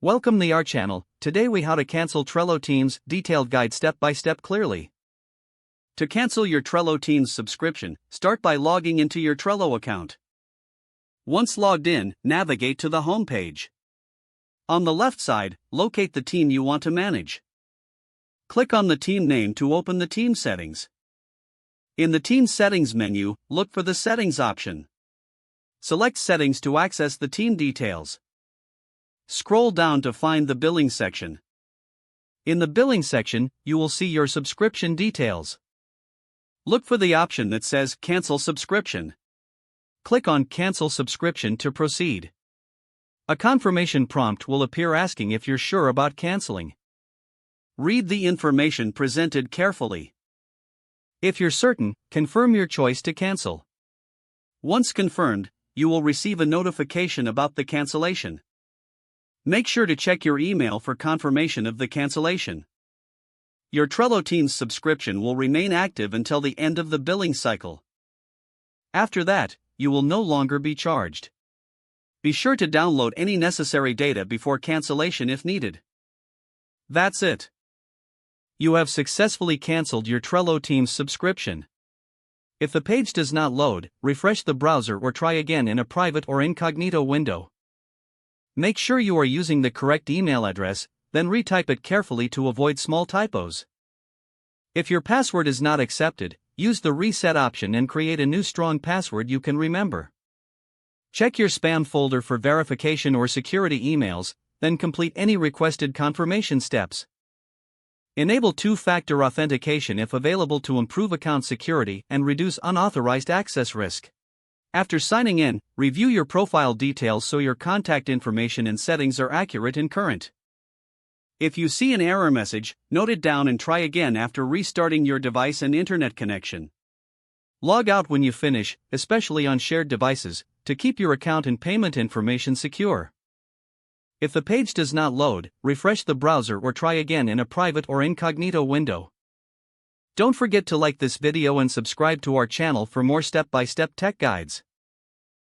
Welcome to our channel. Today we how to cancel Trello Teams detailed guide step by step clearly. To cancel your Trello Teams subscription, start by logging into your Trello account. Once logged in, navigate to the home page. On the left side, locate the team you want to manage. Click on the team name to open the team settings. In the team settings menu, look for the settings option. Select settings to access the team details. Scroll down to find the billing section. In the billing section, you will see your subscription details. Look for the option that says Cancel Subscription. Click on Cancel Subscription to proceed. A confirmation prompt will appear asking if you're sure about canceling. Read the information presented carefully. If you're certain, confirm your choice to cancel. Once confirmed, you will receive a notification about the cancellation. Make sure to check your email for confirmation of the cancellation. Your Trello Teams subscription will remain active until the end of the billing cycle. After that, you will no longer be charged. Be sure to download any necessary data before cancellation if needed. That's it. You have successfully canceled your Trello Teams subscription. If the page does not load, refresh the browser or try again in a private or incognito window. Make sure you are using the correct email address, then retype it carefully to avoid small typos. If your password is not accepted, use the reset option and create a new strong password you can remember. Check your spam folder for verification or security emails, then complete any requested confirmation steps. Enable two-factor authentication if available to improve account security and reduce unauthorized access risk. After signing in, review your profile details so your contact information and settings are accurate and current. If you see an error message, note it down and try again after restarting your device and internet connection. Log out when you finish, especially on shared devices, to keep your account and payment information secure. If the page does not load, refresh the browser or try again in a private or incognito window. Don't forget to like this video and subscribe to our channel for more step-by-step tech guides.